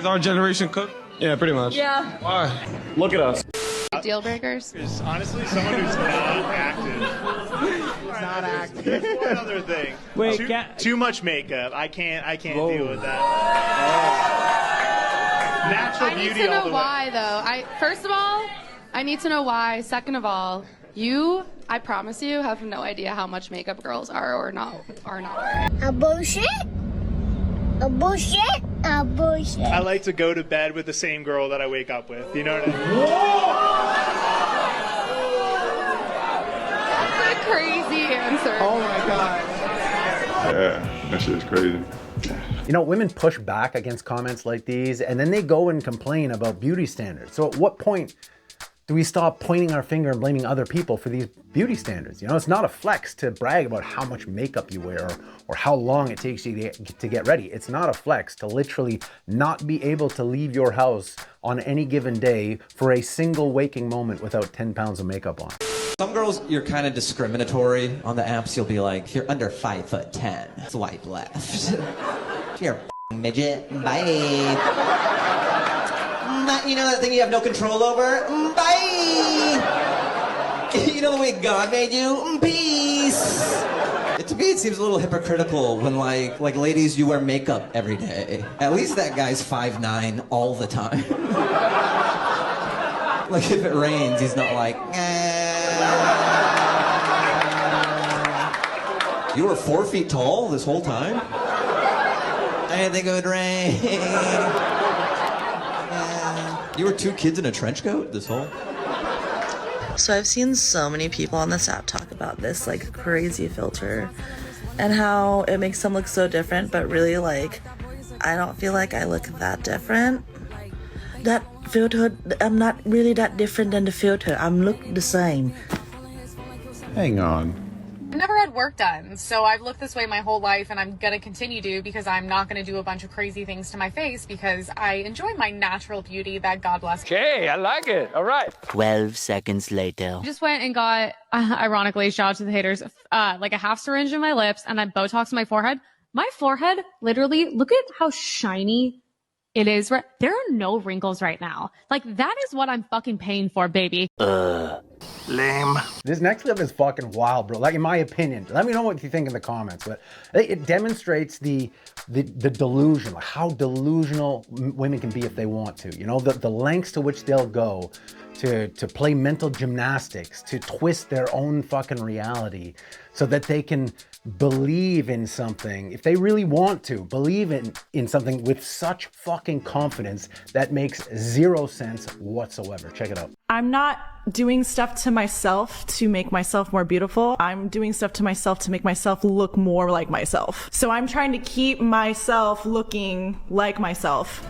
Is our generation cooked? Yeah, pretty much. Yeah. Why? Look at us. Deal breakers? Is honestly someone who's not active. Not active. There's one other thing. Wait, too much makeup. I can't deal with that. Natural I beauty need to all know the why, way. though. First of all, I need to know why. Second of all, I promise you, have no idea how much makeup girls are not wearing. A bullshit? A bullshit? A bullshit. I like to go to bed with the same girl that I wake up with. You know what I mean? That's a crazy answer. Oh my god. Yeah, that shit's crazy. You know, women push back against comments like these, and then they go and complain about beauty standards. So at what point do we stop pointing our finger and blaming other people for these beauty standards? You know, it's not a flex to brag about how much makeup you wear or how long it takes you to get ready. It's not a flex to literally not be able to leave your house on any given day for a single waking moment without 10 pounds of makeup on. Some girls, you're kind of discriminatory. On the apps, you'll be like, if you're under 5'10", swipe left. If you're a midget, bye. You know that thing you have no control over? Bye! You know the way God made you? Peace! To me, it seems a little hypocritical when, like ladies, you wear makeup every day. At least that guy's 5'9" all the time. Like, if it rains, he's not like, You were 4 feet tall this whole time? I didn't think it would rain. You were 2 kids in a trench coat this whole... So I've seen so many people on this app talk about this like crazy filter and how it makes them look so different, but really like I don't feel like I look that different. That filter, I'm not really that different than the filter. I'm look the same. Hang on. I've never had work done, so I've looked this way my whole life, and I'm gonna continue to because I'm not gonna do a bunch of crazy things to my face because I enjoy my natural beauty that God bless. Okay, I like it. All right. 12 seconds later. Just went and got, ironically, shout out to the haters, like a half syringe in my lips and then Botox in my forehead. My forehead, literally, look at how shiny it is. There are no wrinkles right now. Like, that is what I'm fucking paying for, baby. Lame. This next clip is fucking wild, bro. Like, in my opinion, let me know what you think in the comments. But it demonstrates the delusion, like how delusional women can be if they want to. You know, the lengths to which they'll go to play mental gymnastics, to twist their own fucking reality so that they can believe in something, if they really want to, believe in something with such fucking confidence that makes zero sense whatsoever. Check it out. I'm not doing stuff to myself to make myself more beautiful. I'm doing stuff to myself to make myself look more like myself. So I'm trying to keep myself looking like myself.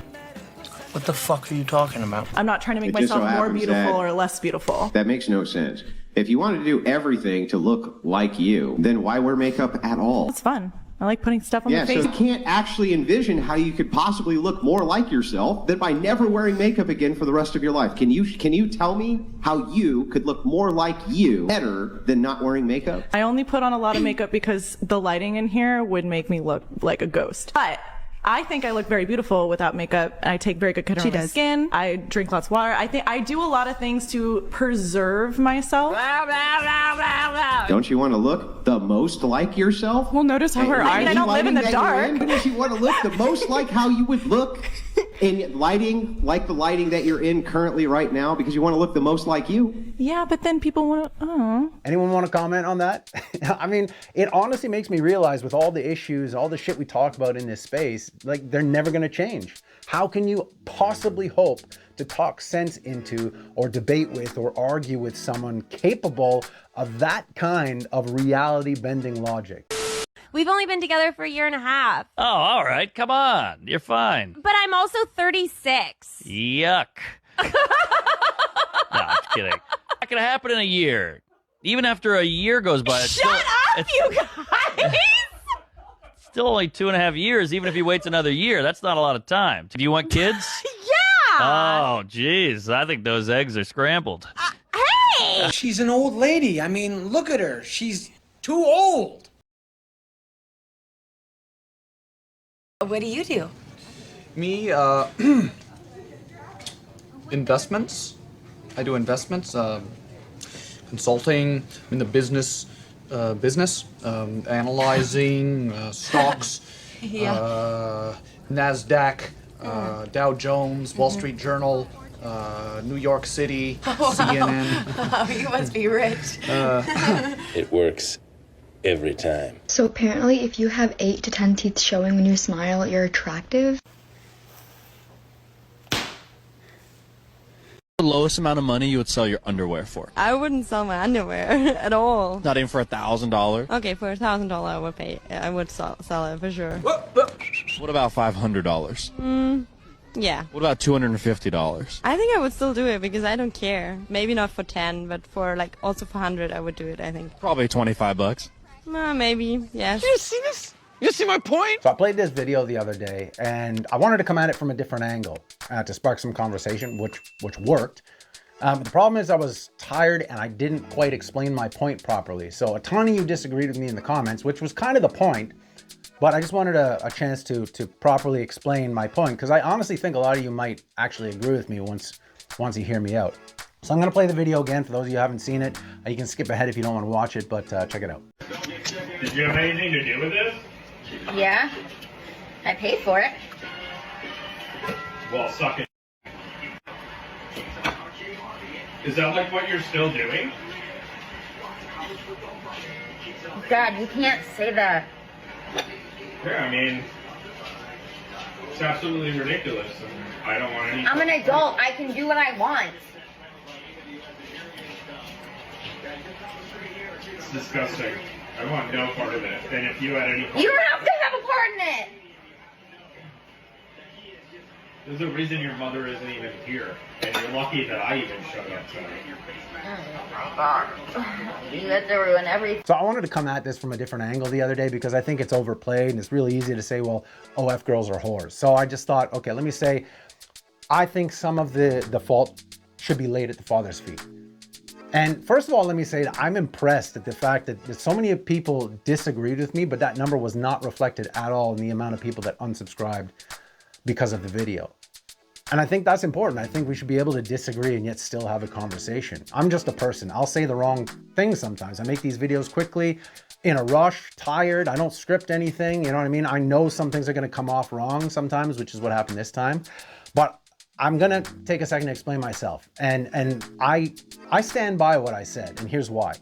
What the fuck are you talking about? I'm not trying to make myself more beautiful or less beautiful. That makes no sense. If you wanted to do everything to look like you, then why wear makeup at all? It's fun. I like putting stuff on my face. So you can't actually envision how you could possibly look more like yourself than by never wearing makeup again for the rest of your life. Can you tell me how you could look more like you better than not wearing makeup? I only put on a lot of makeup because the lighting in here would make me look like a ghost. But I think I look very beautiful without makeup, and I take very good care of my skin. I drink lots of water. I think I do a lot of things to preserve myself. Don't you want to look the most like yourself? Well, notice how her eyes. I don't live in the dark. Because you want to look the most like how you would look in lighting, like the lighting that you're in currently right now, because you want to look the most like you. Yeah, but then people want to. Oh. Anyone want to comment on that? I mean, it honestly makes me realize with all the issues, all the shit we talk about in this space, like they're never going to change. How can you possibly hope to talk sense into or debate with or argue with someone capable of that kind of reality bending logic? We've only been together for 1.5 years. Oh, all right. Come on. You're fine. But I'm also 36. Yuck. No, I'm kidding. Not going to happen in a year. Even after a year goes by. Shut up, you guys! Still only 2.5 years, even if he waits another year. That's not a lot of time. Do you want kids? Yeah! Oh, geez. I think those eggs are scrambled. Hey! She's an old lady. I mean, look at her. She's too old. What do you do? Me, investments. I do investments, consulting in the business, analyzing stocks, NASDAQ, Dow Jones, Wall Street Journal, New York City, CNN. Oh, you must be rich. It works every time. So apparently if you have 8 to 10 teeth showing when you smile, you're attractive. The lowest amount of money you would sell your underwear for? I wouldn't sell my underwear at all. Not even for $1,000? Okay, for $1,000 I would pay. I would sell it for sure. What about $500? Yeah. What about $250? I think I would still do it because I don't care. Maybe not for 10, but for like also for 100 I would do it, I think. Probably $25. Maybe, yes. You see this? You see my point? So I played this video the other day, and I wanted to come at it from a different angle to spark some conversation, which worked. The problem is I was tired and I didn't quite explain my point properly. So a ton of you disagreed with me in the comments, which was kind of the point. But I just wanted a chance to properly explain my point, because I honestly think a lot of you might actually agree with me once you hear me out. So I'm going to play the video again for those of you who haven't seen it. You can skip ahead if you don't want to watch it, but check it out. Did you have anything to do with this? Yeah, I paid for it. Well, suck it. Is that like what you're still doing? Dad, you can't say that. Yeah, I mean, it's absolutely ridiculous, and I don't want any... I'm an adult. I can do what I want. It's disgusting. I want no part of it. And if you had any part... You don't have to have a part in it. There's a reason your mother isn't even here. And you're lucky that I even showed up tonight. Oh my god. You had to ruin everything. So I wanted to come at this from a different angle the other day because I think it's overplayed and it's really easy to say, well, OF girls are whores. So I just thought, okay, let me say, I think some of the fault should be laid at the father's feet. And first of all, let me say that I'm impressed at the fact that so many people disagreed with me, but that number was not reflected at all in the amount of people that unsubscribed because of the video. And I think that's important. I think we should be able to disagree and yet still have a conversation. I'm just a person. I'll say the wrong thing sometimes. I make these videos quickly, in a rush, tired. I don't script anything. You know what I mean? I know some things are going to come off wrong sometimes, which is what happened this time. But I'm going to take a second to explain myself. And I stand by what I said. And here's why.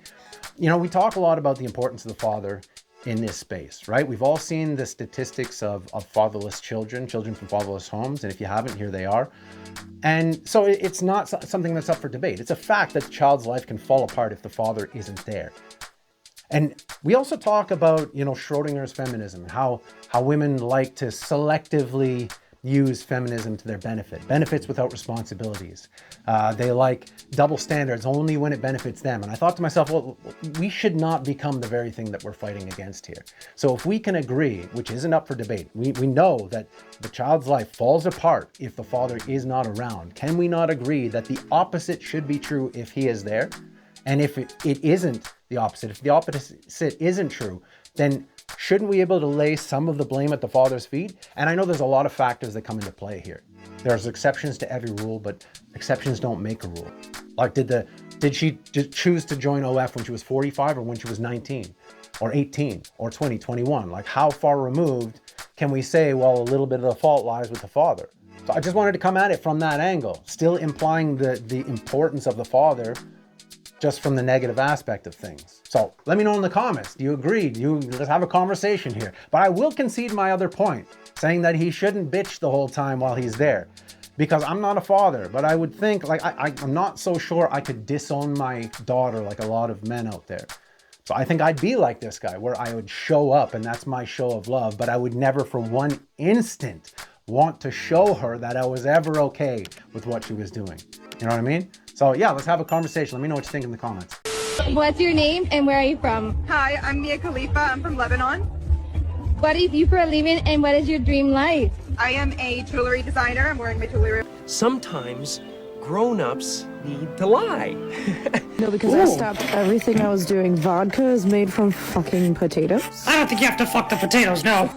You know, we talk a lot about the importance of the father in this space, right? We've all seen the statistics of fatherless children from fatherless homes. And if you haven't, here they are. And so it's not something that's up for debate. It's a fact that the child's life can fall apart if the father isn't there. And we also talk about, you know, Schrodinger's feminism, how women like to selectively use feminism to their benefits without responsibilities. They like double standards only when it benefits them. And I thought to myself, well, we should not become the very thing that we're fighting against here. So if we can agree, which isn't up for debate, we know that the child's life falls apart if the father is not around. Can we not agree that the opposite should be true if he is there? And if it isn't the opposite, if the opposite isn't true, then shouldn't we be able to lay some of the blame at the father's feet? And I know there's a lot of factors that come into play here. There's exceptions to every rule, but exceptions don't make a rule. Like, did she choose to join OF when she was 45 or when she was 19 or 18 or 20, 21? Like, how far removed can we say, well, a little bit of the fault lies with the father? So I just wanted to come at it from that angle, still implying the importance of the father just from the negative aspect of things. So let me know in the comments. Do you agree? Let's have a conversation here. But I will concede my other point, saying that he shouldn't bitch the whole time while he's there. Because I'm not a father, but I would think, like, I'm not so sure I could disown my daughter like a lot of men out there. So I think I'd be like this guy, where I would show up and that's my show of love, but I would never for one instant want to show her that I was ever okay with what she was doing. You know what I mean? So yeah, let's have a conversation. Let me know what you think in the comments. What's your name and where are you from? Hi, I'm Mia Khalifa. I'm from Lebanon. What do you do for a living and what is your dream life? I am a jewelry designer. I'm wearing my jewelry. Sometimes grown-ups need to lie. No, because I stopped everything I was doing. Vodka is made from fucking potatoes. I don't think you have to fuck the potatoes, no.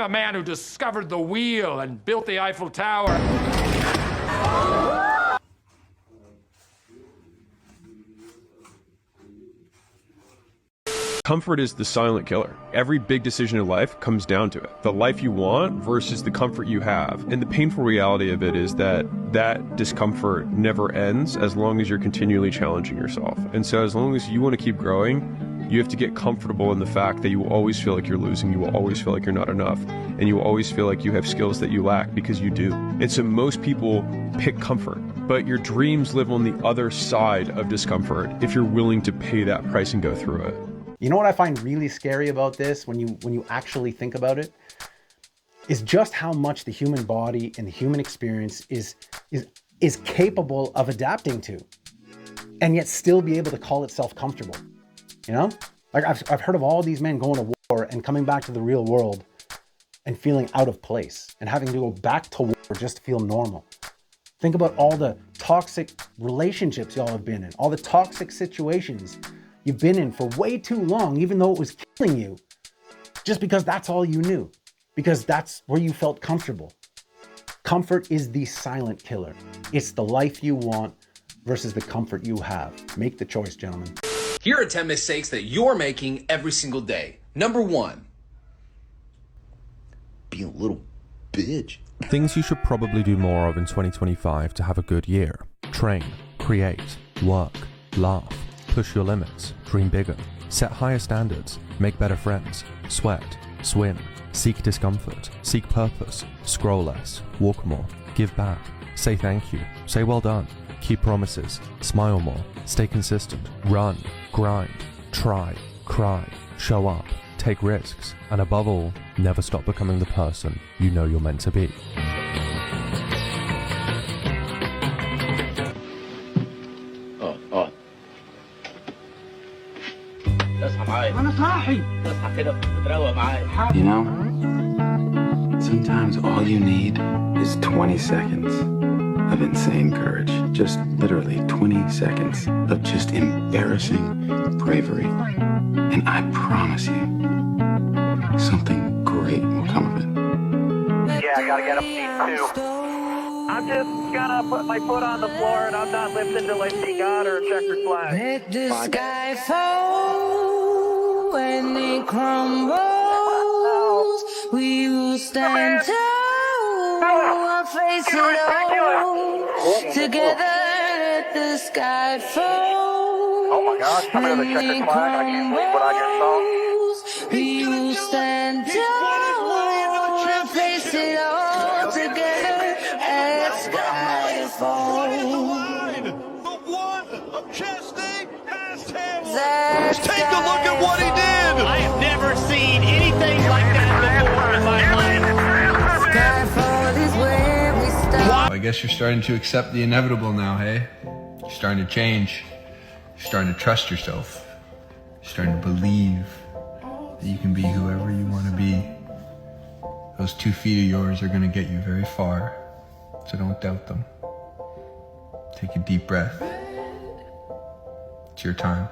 the man who discovered the wheel and built the Eiffel Tower. Comfort is the silent killer. Every big decision in life comes down to it. The life you want versus the comfort you have. And the painful reality of it is that that discomfort never ends as long as you're continually challenging yourself. And so as long as you want to keep growing, you have to get comfortable in the fact that you will always feel like you're losing, you will always feel like you're not enough, and you will always feel like you have skills that you lack because you do. And so most people pick comfort, but your dreams live on the other side of discomfort if you're willing to pay that price and go through it. You know what I find really scary about this when you actually think about it? Is just how much the human body and the human experience is capable of adapting to, and yet still be able to call itself comfortable. You know? Like I've heard of all these men going to war and coming back to the real world and feeling out of place and having to go back to war just to feel normal. Think about all the toxic relationships y'all have been in, all the toxic situations you've been in for way too long, even though it was killing you, just because that's all you knew, because that's where you felt comfortable. Comfort is the silent killer. It's the life you want versus the comfort you have. Make the choice, gentlemen. Here are 10 mistakes that you're making every single day. Number 1. Be a little bitch. Things you should probably do more of in 2025 to have a good year. Train, create, work, laugh, push your limits, dream bigger, set higher standards, make better friends, sweat, swim, seek discomfort, seek purpose, scroll less, walk more, give back, say thank you, say well done, keep promises, smile more, stay consistent, run, grind, try, cry, show up, take risks, and above all, never stop becoming the person you know you're meant to be. You know, sometimes all you need is 20 seconds of insane courage. Just literally 20 seconds of just embarrassing bravery. And I promise you, something great will come of it. Yeah, I gotta get up too. I'm just gonna put my foot on the floor and I'm not lifting till I see God or a checkered flag. Let the sky fall when it crumbles. We will stand tall, face it all. Together, let the sky fall. Oh my gosh, come here with a checkered flag. I can't believe what I just saw. We will stand tall, face it all. Together, let the sky fall. Just take a look at what he did! I have never seen anything like that before in my life. Well, I guess you're starting to accept the inevitable now, hey? You're starting to change. You're starting to trust yourself. You're starting to believe that you can be whoever you want to be. Those 2 feet of yours are going to get you very far, so don't doubt them. Take a deep breath. It's your time.